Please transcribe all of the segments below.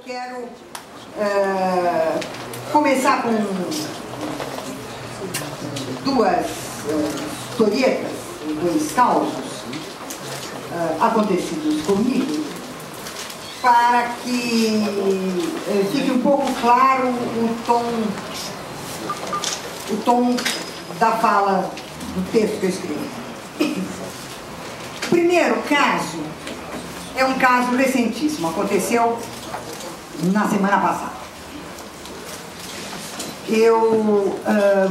quero começar com duas historietas, dois causos acontecidos comigo, para que fique um pouco claro o tom da fala do texto que eu escrevi. O primeiro caso é um caso recentíssimo, aconteceu na semana passada.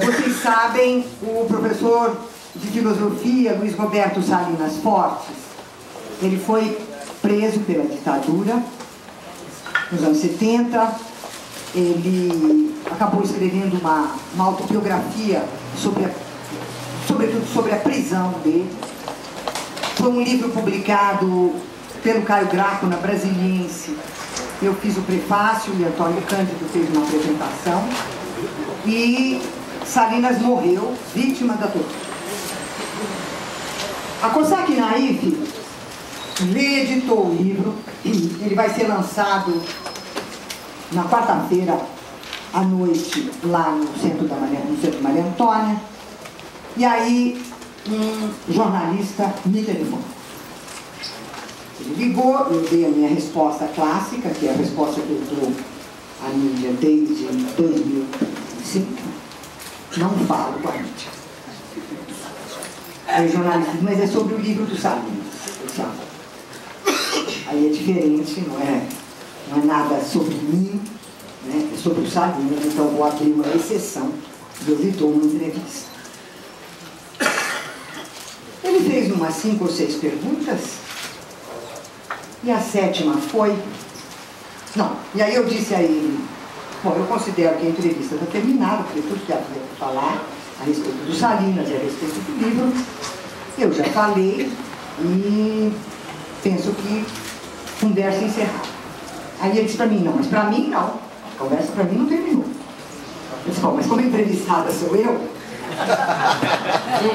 Vocês sabem, o professor de filosofia, Luiz Roberto Salinas Fortes, ele foi preso pela ditadura nos anos 70. Ele acabou escrevendo uma autobiografia sobretudo sobre a prisão dele. Foi um livro publicado pelo Caio Graco na Brasiliense. Eu fiz o prefácio e Antônio Cândido fez uma apresentação. E Salinas morreu vítima da tortura. A Cosac Naif reeditou o livro. Ele vai ser lançado na quarta-feira à noite lá no centro Maria Antônia. E aí um jornalista me telefonou. Ele ligou, eu dei a minha resposta clássica, que é a resposta que eu dou à mídia desde 2005. Não falo com a mídia. Aí o jornalista disse, mas é sobre o livro do Salinas. Aí é diferente, não é nada sobre mim, né? É sobre o Salinas, então vou abrir uma exceção. Eu lhe dou uma entrevista. Ele fez umas 5 ou 6 perguntas. E a 7ª foi... Não, e aí eu disse a ele, bom, eu considero que a entrevista está terminada, porque tudo que havia para falar a respeito do Salinas e a respeito do livro, eu já falei e penso que conversa encerrada. Aí ele disse para mim, não, mas para mim não, a conversa para mim não terminou. Eu disse, bom, mas como entrevistada sou eu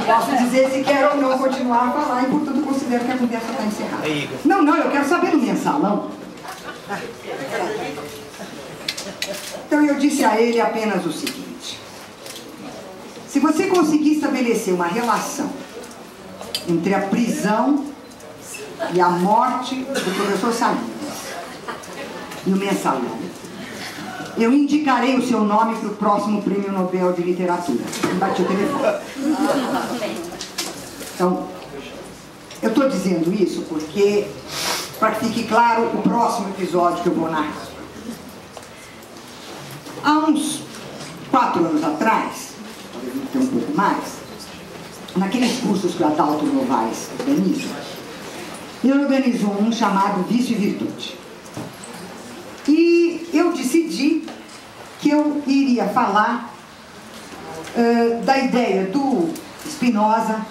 posso dizer se quero ou não continuar a falar, e portanto eu considero que a conversa está encerrada. Não, eu quero saber no mensalão. Então eu disse a ele apenas o seguinte: se você conseguir estabelecer uma relação entre a prisão e a morte do professor Salinas no mensalão, eu indicarei o seu nome para o próximo Prêmio Nobel de Literatura. Bati o telefone. Então, eu estou dizendo isso porque, para que fique claro, o próximo episódio que eu vou narrar. Há uns 4 anos atrás, talvez um pouco mais, naqueles cursos que o Adalto Novaes organiza, ele organizou um chamado Vício e Virtude. E eu decidi que eu iria falar da ideia do Spinoza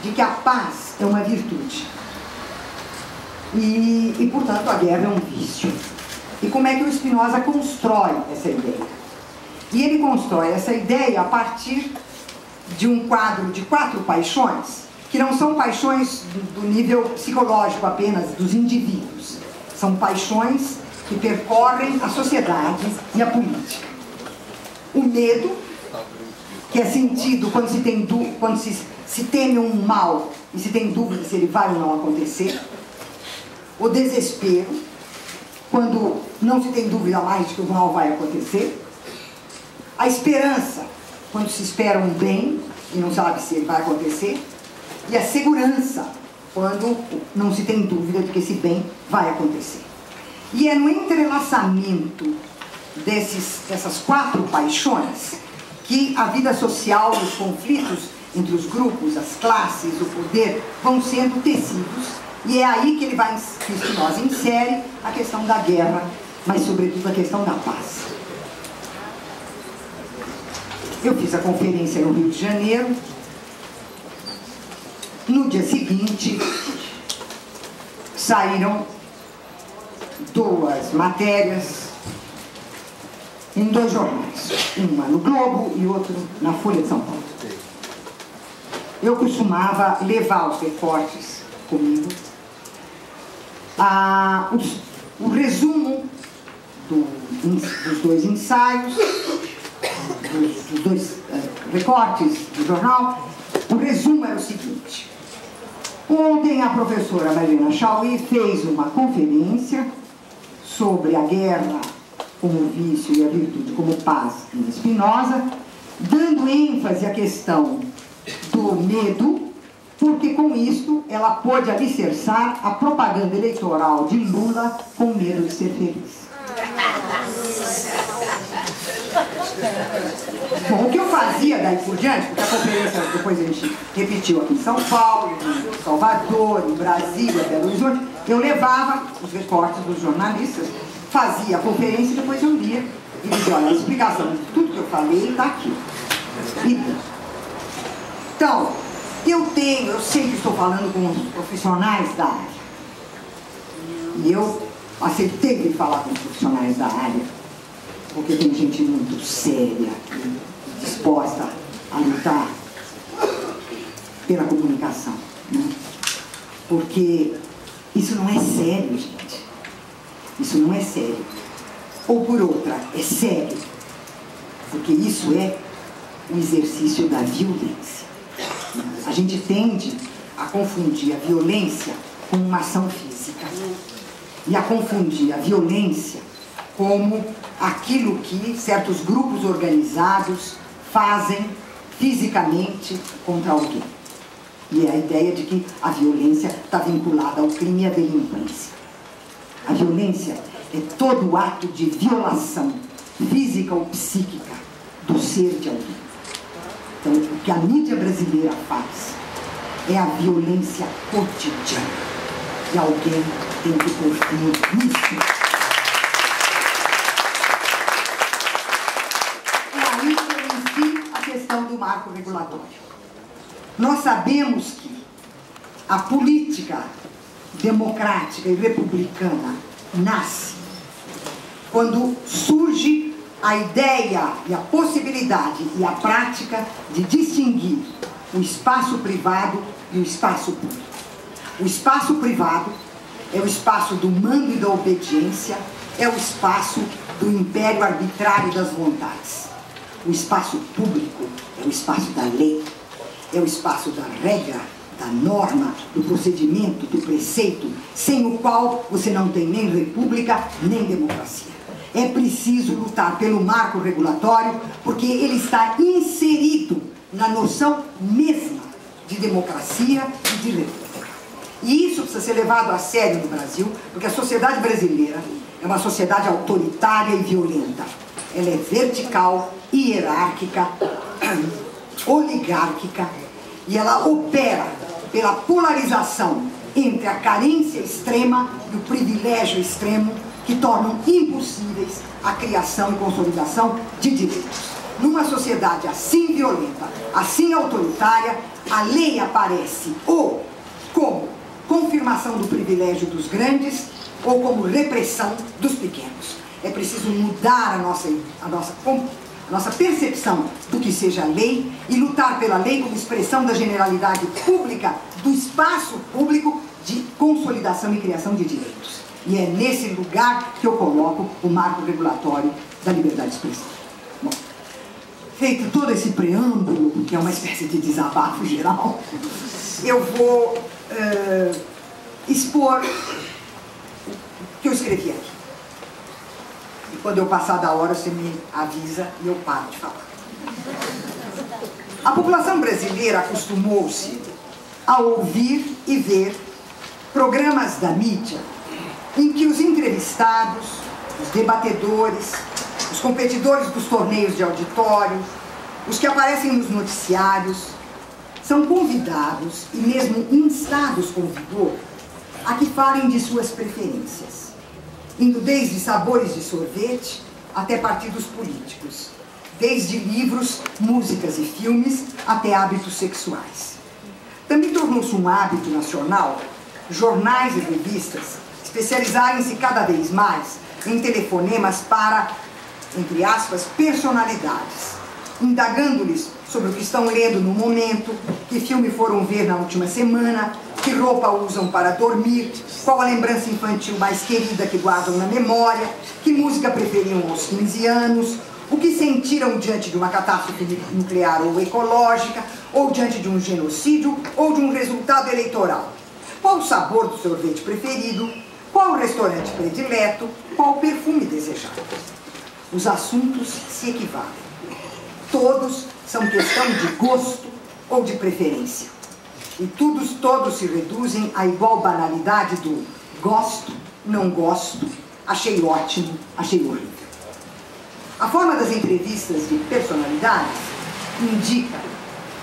de que a paz é uma virtude. E, portanto, a guerra é um vício. E como é que o Spinoza constrói essa ideia? E ele constrói essa ideia a partir de um quadro de 4 paixões, que não são paixões do nível psicológico apenas dos indivíduos. São paixões que percorrem a sociedade e a política. O medo, que é sentido quando se teme um mal e se tem dúvida se ele vai ou não acontecer. O desespero, quando não se tem dúvida mais de que o mal vai acontecer. A esperança, quando se espera um bem e não sabe se ele vai acontecer. E a segurança, quando não se tem dúvida de que esse bem vai acontecer. E é no entrelaçamento dessas 4 paixões que a vida social, os conflitos entre os grupos, as classes, o poder, vão sendo tecidos. E é aí que que Spinoza insere a questão da guerra, mas sobretudo a questão da paz. Eu fiz a conferência no Rio de Janeiro. No dia seguinte, saíram 2 matérias em 2 jornais, uma no Globo e outra na Folha de São Paulo. Eu costumava levar os recortes comigo, o resumo do dos dois ensaios, dos dois recortes do jornal, o resumo era o seguinte. Ontem a professora Marina Chauí fez uma conferência sobre a guerra como vício e a virtude como paz em Spinoza, dando ênfase à questão do medo, porque com isto ela pôde alicerçar a propaganda eleitoral de Lula com medo de ser feliz. Bom, o que eu fazia daí por diante, porque a conferência depois a gente repetiu aqui em São Paulo, em Salvador, em Brasília, Belo Horizonte, eu levava os recortes dos jornalistas, fazia a conferência e depois eu lia e dizia, olha, a explicação de tudo que eu falei está aqui. Então, eu sempre estou falando com os profissionais da área. E eu aceitei de falar com os profissionais da área, porque tem gente muito séria e disposta a lutar pela comunicação, né? Porque isso não é sério, gente. Isso não é sério. Ou por outra, é sério, porque isso é o exercício da violência. A gente tende a confundir a violência com uma ação física e a confundir a violência como aquilo que certos grupos organizados fazem fisicamente contra alguém. E é a ideia de que a violência está vinculada ao crime e à delinquência. A violência é todo ato de violação física ou psíquica do ser de alguém. Então, o que a mídia brasileira faz é a violência cotidiana. E alguém tem que pôr fim nisso. E aí eu ensino a questão do marco regulatório. Nós sabemos que a política democrática e republicana nasce quando surge a ideia e a possibilidade e a prática de distinguir o espaço privado e o espaço público. O espaço privado é o espaço do mando e da obediência, é o espaço do império arbitrário das vontades. O espaço público é o espaço da lei, é o espaço da regra, da norma, do procedimento, do preceito, sem o qual você não tem nem república, nem democracia. É preciso lutar pelo marco regulatório, porque ele está inserido na noção mesma de democracia e de república. E isso precisa ser levado a sério no Brasil, porque a sociedade brasileira é uma sociedade autoritária e violenta. Ela é vertical, hierárquica, oligárquica, e ela opera pela polarização entre a carência extrema e o privilégio extremo, que tornam impossíveis a criação e consolidação de direitos. Numa sociedade assim violenta, assim autoritária, a lei aparece ou como confirmação do privilégio dos grandes ou como repressão dos pequenos. É preciso mudar a nossa percepção do que seja lei e lutar pela lei como expressão da generalidade pública, do espaço público de consolidação e criação de direitos. E é nesse lugar que eu coloco o marco regulatório da liberdade de expressão. Bom, feito todo esse preâmbulo, que é uma espécie de desabafo geral, eu vou expor o que eu escrevi aqui. E quando eu passar da hora, você me avisa e eu paro de falar. A população brasileira acostumou-se a ouvir e ver programas da mídia em que os entrevistados, os debatedores, os competidores dos torneios de auditório, os que aparecem nos noticiários, são convidados e mesmo instados com vigor a que falem de suas preferências, indo desde sabores de sorvete até partidos políticos, desde livros, músicas e filmes até hábitos sexuais. Também tornou-se um hábito nacional jornais e revistas especializarem-se cada vez mais em telefonemas para, entre aspas, personalidades, indagando-lhes sobre o que estão lendo no momento, que filme foram ver na última semana, que roupa usam para dormir, qual a lembrança infantil mais querida que guardam na memória, que música preferiam aos 15 anos, o que sentiram diante de uma catástrofe nuclear ou ecológica, ou diante de um genocídio, ou de um resultado eleitoral. Qual o sabor do sorvete preferido, qual o restaurante predileto, qual o perfume desejado. Os assuntos se equivalem. Todos são questão de gosto ou de preferência. E todos se reduzem à igual banalidade do gosto, não gosto, achei ótimo, achei horrível. A forma das entrevistas de personalidades indica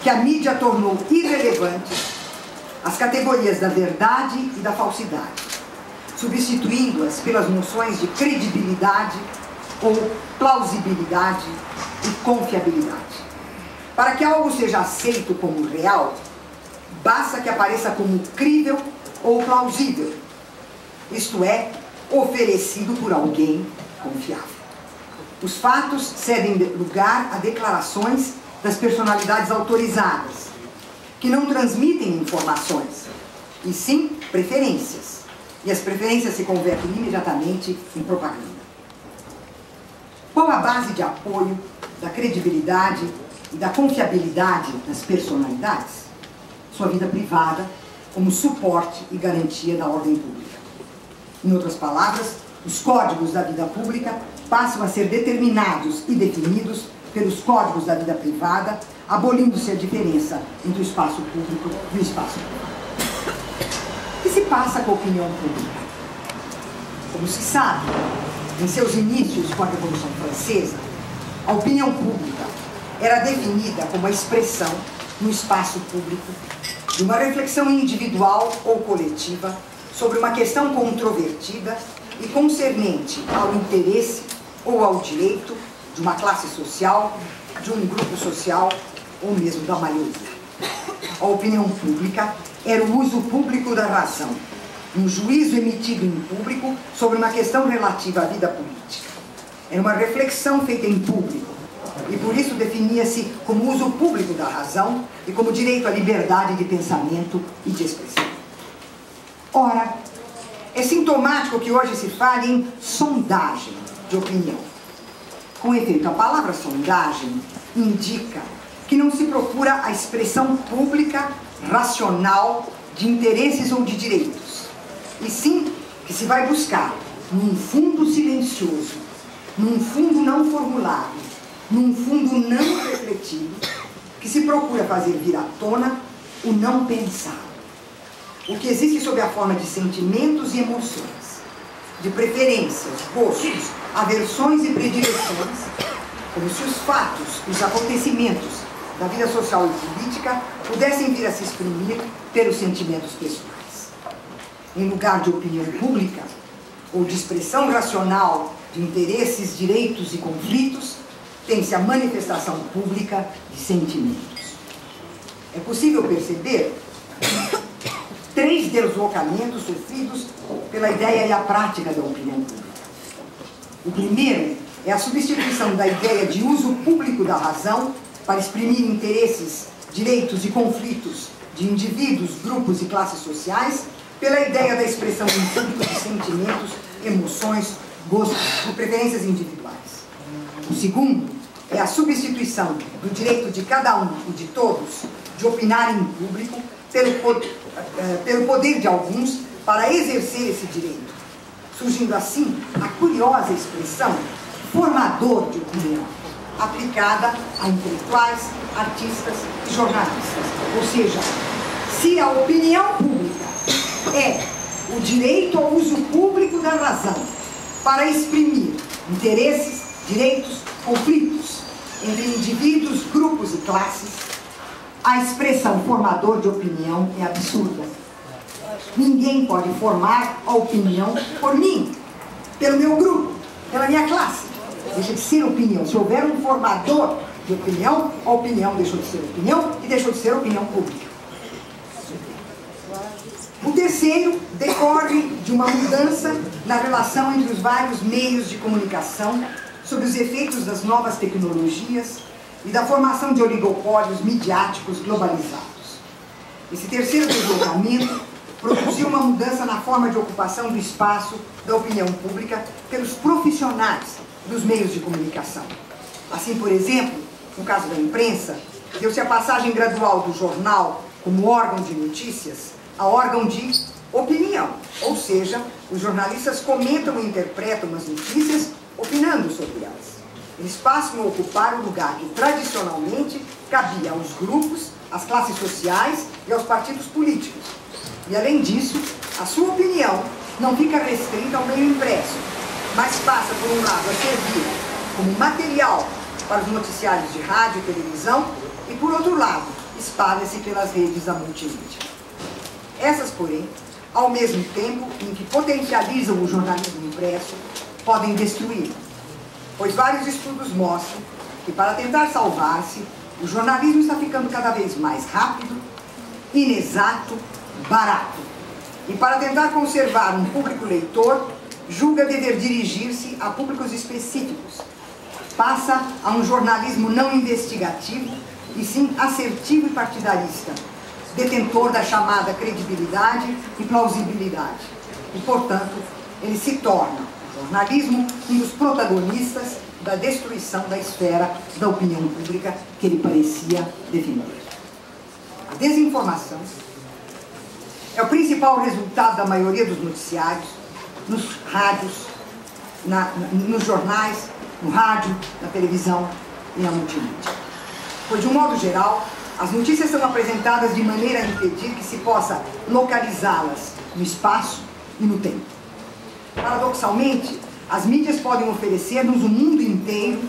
que a mídia tornou irrelevantes as categorias da verdade e da falsidade, substituindo-as pelas noções de credibilidade ou plausibilidade e confiabilidade. Para que algo seja aceito como real, basta que apareça como crível ou plausível, isto é, oferecido por alguém confiável. Os fatos cedem lugar a declarações das personalidades autorizadas, que não transmitem informações, e sim preferências. E as preferências se convertem imediatamente em propaganda. Qual a base de apoio da credibilidade e da confiabilidade das personalidades? Sua vida privada como suporte e garantia da ordem pública. Em outras palavras, os códigos da vida pública passam a ser determinados e definidos pelos códigos da vida privada, abolindo-se a diferença entre o espaço público e o espaço privado. O que se passa com a opinião pública? Como se sabe, em seus inícios com a Revolução Francesa, a opinião pública era definida como a expressão no espaço público de uma reflexão individual ou coletiva sobre uma questão controvertida e concernente ao interesse ou ao direito de uma classe social, de um grupo social ou mesmo da maioria. A opinião pública era o uso público da razão, um juízo emitido em público sobre uma questão relativa à vida política. Era uma reflexão feita em público e por isso definia-se como uso público da razão e como direito à liberdade de pensamento e de expressão. Ora, é sintomático que hoje se fale em sondagem de opinião. Com efeito, a palavra sondagem indica que não se procura a expressão pública, racional, de interesses ou de direitos, e sim que se vai buscar num fundo silencioso, num fundo não formulado, num fundo não refletido, que se procura fazer vir à tona o não pensado. O que existe sob a forma de sentimentos e emoções, de preferências, gostos, aversões e predileções, como se os fatos, os acontecimentos da vida social e política pudessem vir a se exprimir pelos sentimentos pessoais. Em lugar de opinião pública, ou de expressão racional de interesses, direitos e conflitos, tem-se a manifestação pública de sentimentos. É possível perceber 3 deslocamentos sofridos pela ideia e a prática da opinião pública. O primeiro é a substituição da ideia de uso público da razão para exprimir interesses, direitos e conflitos de indivíduos, grupos e classes sociais pela ideia da expressão em público de sentimentos, emoções, gostos e preferências individuais. O segundo é a substituição do direito de cada um e de todos de opinar em público pelo poder de alguns para exercer esse direito, surgindo assim a curiosa expressão formador de opinião, aplicada a intelectuais, artistas e jornalistas. Ou seja, se a opinião pública é o direito ao uso público da razão para exprimir interesses, direitos, conflitos entre indivíduos, grupos e classes, a expressão formador de opinião é absurda. Ninguém pode formar a opinião por mim, pelo meu grupo, pela minha classe. Deixa de ser opinião. Se houver um formador de opinião, a opinião deixou de ser opinião e deixou de ser opinião pública. O terceiro decorre de uma mudança na relação entre os vários meios de comunicação sob os efeitos das novas tecnologias e da formação de oligopólios midiáticos globalizados. Esse terceiro deslocamento produziu uma mudança na forma de ocupação do espaço da opinião pública pelos profissionais dos meios de comunicação. Assim, por exemplo, no caso da imprensa, deu-se a passagem gradual do jornal como órgão de notícias a órgão de opinião, ou seja, os jornalistas comentam e interpretam as notícias opinando sobre elas. Eles passam a ocupar o lugar que tradicionalmente cabia aos grupos, às classes sociais e aos partidos políticos. E, além disso, a sua opinião não fica restrita ao meio impresso, mas passa, por um lado, a servir como material para os noticiários de rádio e televisão e, por outro lado, espalha-se pelas redes da multimídia. Essas, porém, ao mesmo tempo em que potencializam o jornalismo impresso, podem destruí-lo, pois vários estudos mostram que, para tentar salvar-se, o jornalismo está ficando cada vez mais rápido, inexato, barato. E para tentar conservar um público leitor, julga dever dirigir-se a públicos específicos. Passa a um jornalismo não investigativo, e sim assertivo e partidarista, detentor da chamada credibilidade e plausibilidade. E, portanto, ele se torna, o jornalismo, um dos protagonistas da destruição da esfera da opinião pública que ele parecia defender. A desinformação é o principal resultado da maioria dos noticiários, nos rádios, nos jornais, no rádio, na televisão e na multimídia. Pois, de um modo geral, as notícias são apresentadas de maneira a impedir que se possa localizá-las no espaço e no tempo. Paradoxalmente, as mídias podem oferecer-nos o mundo inteiro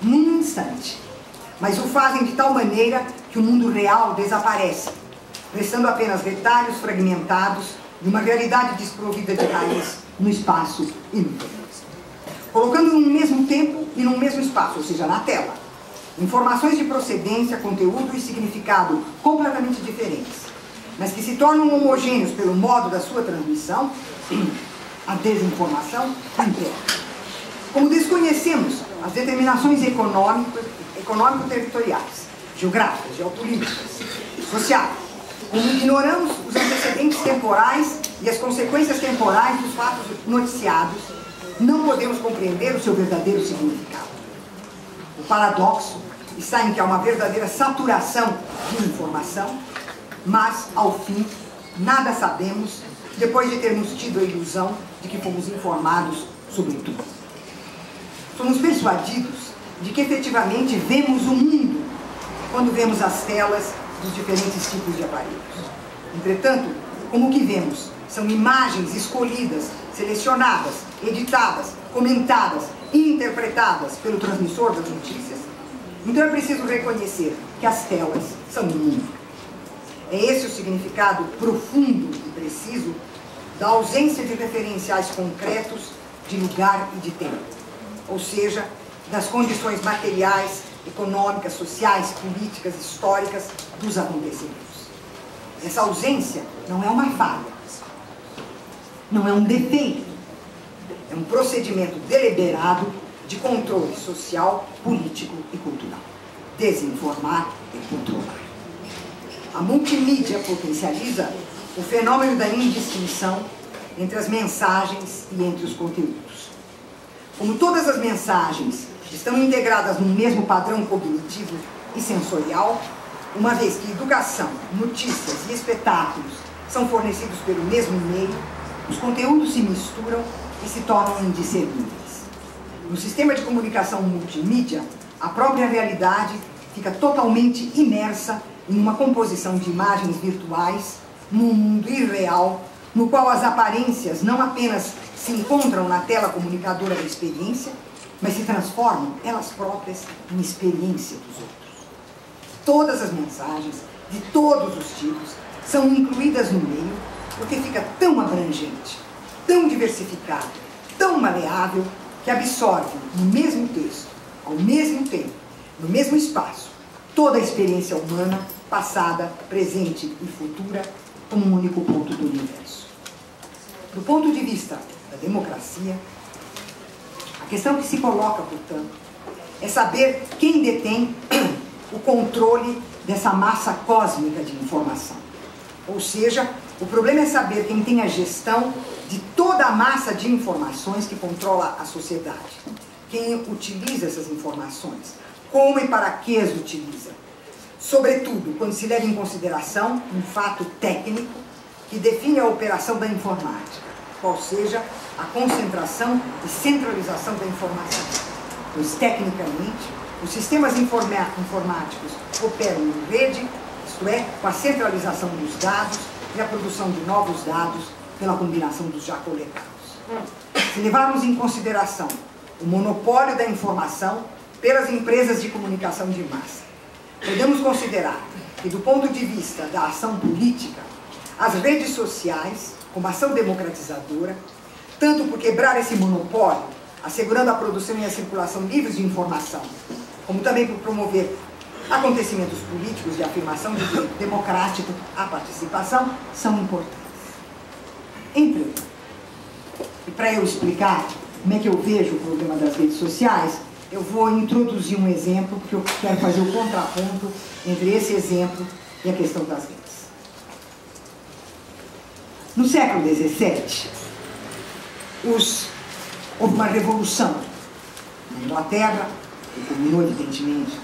num instante, mas o fazem de tal maneira que o mundo real desaparece, restando apenas retalhos fragmentados de uma realidade desprovida de raiz no espaço e no tempo. Colocando num mesmo tempo e num mesmo espaço, ou seja, na tela, informações de procedência, conteúdo e significado completamente diferentes, mas que se tornam homogêneos pelo modo da sua transmissão, a desinformação impera. Como desconhecemos as determinações econômico-territoriais, geográficas, geopolíticas, sociais, como ignoramos os antecedentes temporais e as consequências temporais dos fatos noticiados, não podemos compreender o seu verdadeiro significado. O paradoxo está em que há uma verdadeira saturação de informação, mas, ao fim, nada sabemos depois de termos tido a ilusão de que fomos informados sobre tudo. Somos persuadidos de que efetivamente vemos o mundo quando vemos as telas dos diferentes tipos de aparelhos. Entretanto, como o que vemos são imagens escolhidas, selecionadas, editadas, comentadas e interpretadas pelo transmissor das notícias, então é preciso reconhecer que as telas são o mundo. É esse o significado profundo e preciso da ausência de referenciais concretos de lugar e de tempo, ou seja, das condições materiais, econômicas, sociais, políticas, históricas dos acontecimentos. Essa ausência não é uma falha, não é um defeito, é um procedimento deliberado de controle social, político e cultural. Desinformar e controlar. A multimídia potencializa o fenômeno da indistinção entre as mensagens e entre os conteúdos. Como todas as mensagens estão integradas num mesmo padrão cognitivo e sensorial, uma vez que educação, notícias e espetáculos são fornecidos pelo mesmo meio, os conteúdos se misturam e se tornam indiscerníveis. No sistema de comunicação multimídia, a própria realidade fica totalmente imersa em uma composição de imagens virtuais, num mundo irreal, no qual as aparências não apenas se encontram na tela comunicadora da experiência, mas se transformam elas próprias em experiência dos outros. Todas as mensagens, de todos os tipos, são incluídas no meio, porque fica tão abrangente, tão diversificado, tão maleável, que absorve no mesmo texto, ao mesmo tempo, no mesmo espaço, toda a experiência humana, passada, presente e futura, como um único ponto do universo. Do ponto de vista da democracia, a questão que se coloca, portanto, é saber quem detém o controle dessa massa cósmica de informação. Ou seja, O problema é saber quem tem a gestão de toda a massa de informações que controla a sociedade. Quem utiliza essas informações, como e para que as utiliza. Sobretudo, quando se leva em consideração um fato técnico que define a operação da informática, qual seja a concentração e centralização da informação. Pois, tecnicamente, os sistemas informáticos operam em rede, isto é, com a centralização dos dados e a produção de novos dados pela combinação dos já coletados. Se levarmos em consideração o monopólio da informação pelas empresas de comunicação de massa, podemos considerar que, do ponto de vista da ação política, as redes sociais, como ação democratizadora, tanto por quebrar esse monopólio, assegurando a produção e a circulação livres de informação, como também por promover acontecimentos políticos de afirmação de direito democrático à participação, são importantes. Entretanto, e para eu explicar como é que eu vejo o problema das redes sociais, eu vou introduzir um exemplo, porque eu quero fazer o contraponto entre esse exemplo e a questão das redes. No século XVII, houve uma revolução na Inglaterra, que culminou, evidentemente,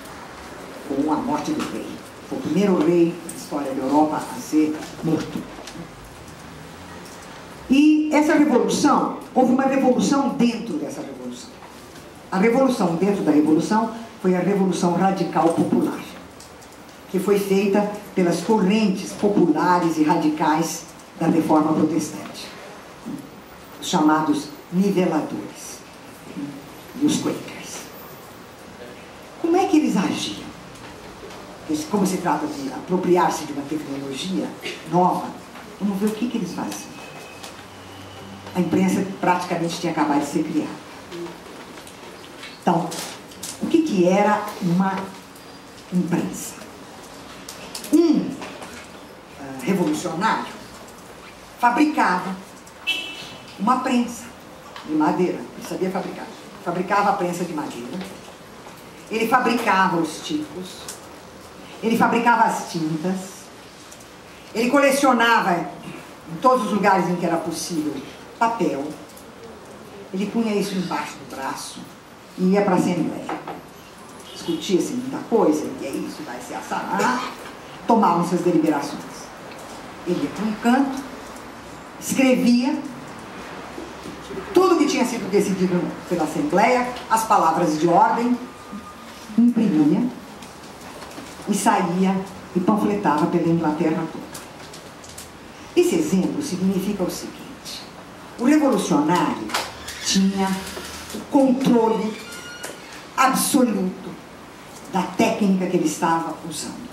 com a morte do rei. Foi o primeiro rei da história da Europa a ser morto. E essa revolução, houve uma revolução dentro dessa revolução. A revolução dentro da revolução foi a Revolução Radical Popular, que foi feita pelas correntes populares e radicais da Reforma Protestante, os chamados niveladores e os Quakers. Como é que eles agiam? Como se trata de apropriar-se de uma tecnologia nova, vamos ver o que eles faziam. A imprensa praticamente tinha acabado de ser criada. Então, o que era uma imprensa? Um revolucionário fabricava uma prensa de madeira. Ele sabia fabricar. Fabricava a prensa de madeira. Ele fabricava os tipos. Ele fabricava as tintas. Ele colecionava, em todos os lugares em que era possível, papel. Ele punha isso embaixo do braço e ia para a Assembleia. Discutia-se muita coisa, e é isso, vai ser assado. Tomavam suas deliberações. Ele ia para um canto, escrevia tudo que tinha sido decidido pela Assembleia, as palavras de ordem, imprimia e saía e panfletava pela Inglaterra toda. Esse exemplo significa o seguinte: o revolucionário tinha o controle absoluto da técnica que ele estava usando.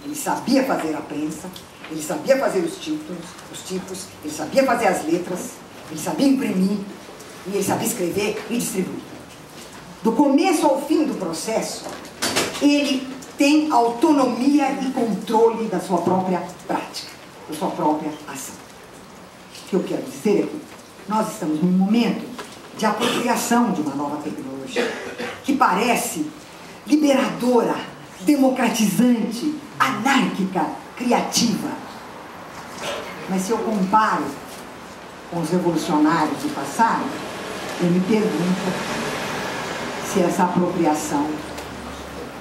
Ele sabia fazer a prensa, ele sabia fazer os tipos, ele sabia fazer as letras, ele sabia imprimir, e ele sabia escrever e distribuir. Do começo ao fim do processo, ele tem autonomia e controle da sua própria prática, da sua própria ação. O que eu quero dizer é que nós estamos num momento de apropriação de uma nova tecnologia, que parece liberadora, democratizante, anárquica, criativa. Mas se eu comparo com os revolucionários do passado, eu me pergunto se essa apropriação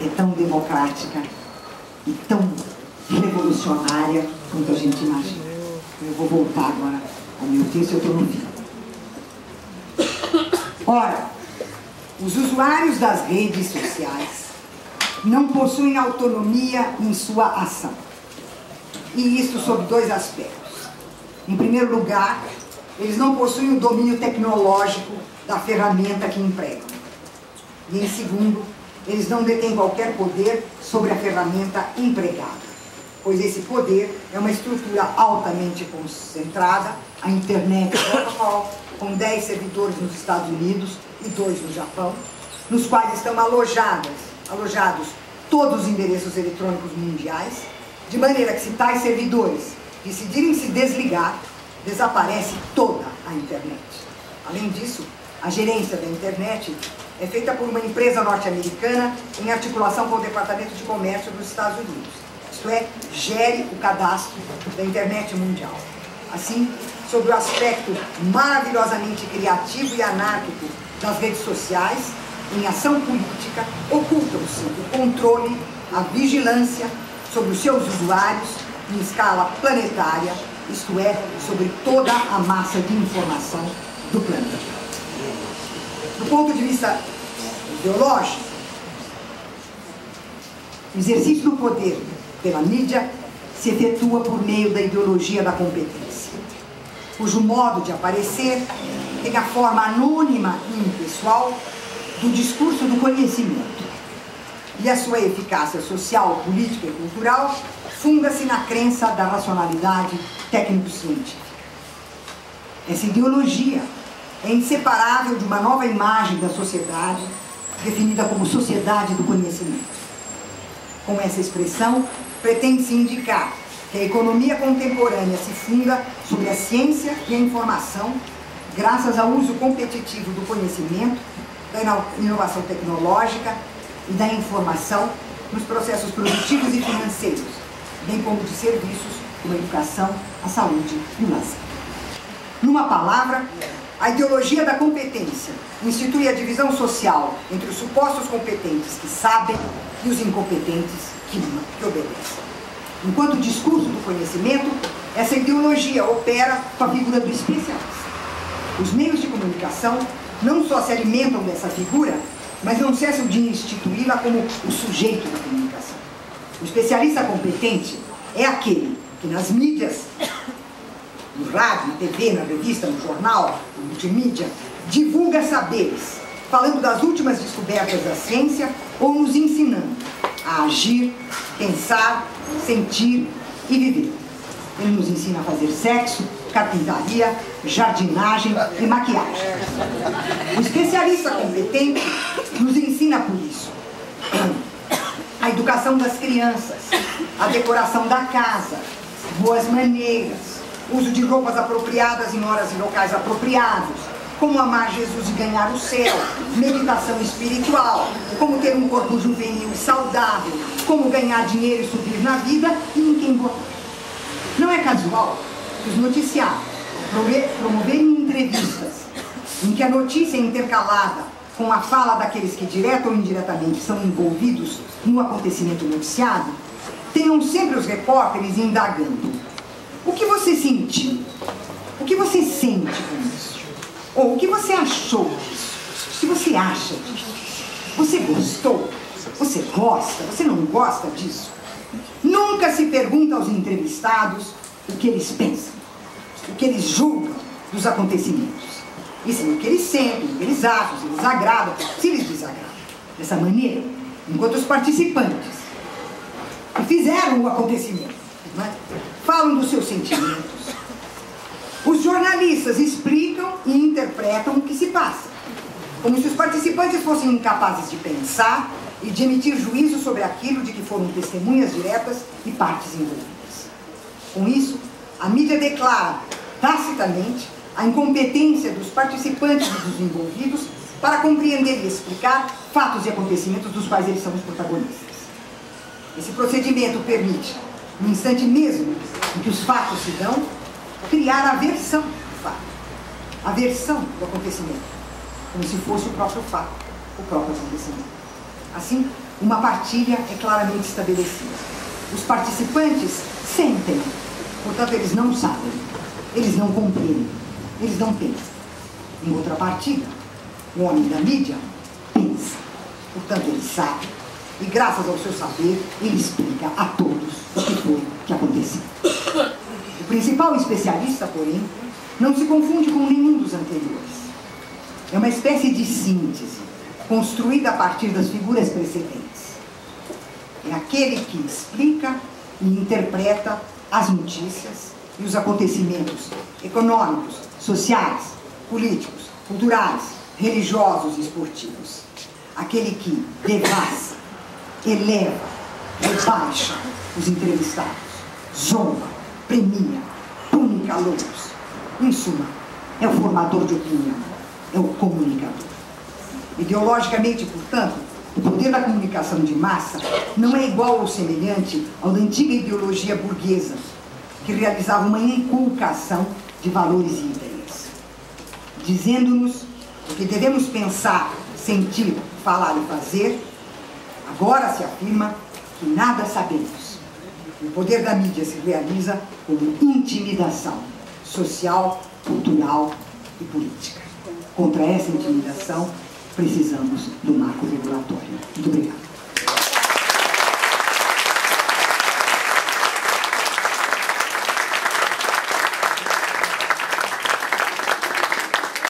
é tão democrática e tão revolucionária quanto a gente imagina. Eu vou voltar agora ao meu texto, eu estou no fim. Ora, os usuários das redes sociais não possuem autonomia em sua ação. E isso sob dois aspectos. Em primeiro lugar, eles não possuem o domínio tecnológico da ferramenta que empregam. E em segundo, eles não detêm qualquer poder sobre a ferramenta empregada, pois esse poder é uma estrutura altamente concentrada, a internet protocol, com 10 servidores nos Estados Unidos e 2 no Japão, nos quais estão alojados todos os endereços eletrônicos mundiais, de maneira que, se tais servidores decidirem se desligar, desaparece toda a internet. Além disso, a gerência da internet é feita por uma empresa norte-americana em articulação com o Departamento de Comércio dos Estados Unidos. Isto isto é, gere o cadastro da internet mundial. Assim, sob o aspecto maravilhosamente criativo e anárquico das redes sociais, em ação política, ocultam-se o controle, a vigilância sobre os seus usuários em escala planetária, isto é, sobre toda a massa de informação do planeta. Do ponto de vista ideológico, o exercício do poder pela mídia se efetua por meio da ideologia da competência, cujo modo de aparecer tem a forma anônima e impessoal do discurso do conhecimento, e a sua eficácia social, política e cultural funda-se na crença da racionalidade técnico-científica. Essa ideologia é inseparável de uma nova imagem da sociedade, definida como sociedade do conhecimento. Com essa expressão, pretende-se indicar que a economia contemporânea se funda sobre a ciência e a informação, graças ao uso competitivo do conhecimento, da inovação tecnológica e da informação nos processos produtivos e financeiros, bem como de serviços como a educação, a saúde e o lazer. Numa palavra, a ideologia da competência institui a divisão social entre os supostos competentes que sabem e os incompetentes que obedecem. Enquanto discurso do conhecimento, essa ideologia opera com a figura do especialista. Os meios de comunicação não só se alimentam dessa figura, mas não cessam de instituí-la como o sujeito da comunicação. O especialista competente é aquele que nas mídias, no rádio, na TV, na revista, no jornal, no multimídia, divulga saberes, falando das últimas descobertas da ciência ou nos ensinando a agir, pensar, sentir e viver. Ele nos ensina a fazer sexo, carpintaria, jardinagem e maquiagem. O especialista competente nos ensina por isso a educação das crianças, a decoração da casa, boas maneiras, uso de roupas apropriadas em horas e locais apropriados, como amar Jesus e ganhar o céu, meditação espiritual, como ter um corpo juvenil e saudável, como ganhar dinheiro e subir na vida e em quem votar. Não é casual que os noticiários promoverem entrevistas em que a notícia é intercalada com a fala daqueles que direta ou indiretamente são envolvidos no acontecimento noticiado, tenham sempre os repórteres indagando: o que você sentiu? O que você sente com isso? Ou o que você achou disso? O que você acha disso? Você gostou? Você gosta? Você não gosta disso? Nunca se pergunta aos entrevistados o que eles pensam, o que eles julgam dos acontecimentos. E sim o que eles sentem, o que eles acham, se eles agradam, se eles desagradam. Dessa maneira, enquanto os participantes que fizeram o acontecimento, falam dos seus sentimentos, os jornalistas explicam e interpretam o que se passa, como se os participantes fossem incapazes de pensar e de emitir juízo sobre aquilo de que foram testemunhas diretas e partes envolvidas. Com isso, a mídia declara tacitamente a incompetência dos participantes e dos envolvidos para compreender e explicar fatos e acontecimentos dos quais eles são os protagonistas. Esse procedimento permite, no instante mesmo em que os fatos se dão, criar a versão do fato, a versão do acontecimento, como se fosse o próprio fato, o próprio acontecimento. Assim, uma partilha é claramente estabelecida. Os participantes sentem, portanto eles não sabem, eles não compreendem, eles não pensam. Em outra partida, o homem da mídia pensa, portanto ele sabe, e graças ao seu saber, ele explica a todos o que foi que aconteceu. O principal especialista, porém, não se confunde com nenhum dos anteriores. É uma espécie de síntese, construída a partir das figuras precedentes. É aquele que explica e interpreta as notícias e os acontecimentos econômicos, sociais, políticos, culturais, religiosos e esportivos. Aquele que devassa, eleva, rebaixa os entrevistados, zomba, premia, pune calouros. Em suma, é o formador de opinião, é o comunicador. Ideologicamente, portanto, O poder da comunicação de massa não é igual ou semelhante ao da antiga ideologia burguesa, que realizava uma inculcação de valores e ideias, dizendo-nos o que devemos pensar, sentir, falar e fazer. Agora se afirma que nada sabemos. O poder da mídia se realiza como intimidação social, cultural e política. Contra essa intimidação, precisamos do marco regulatório. Muito obrigada.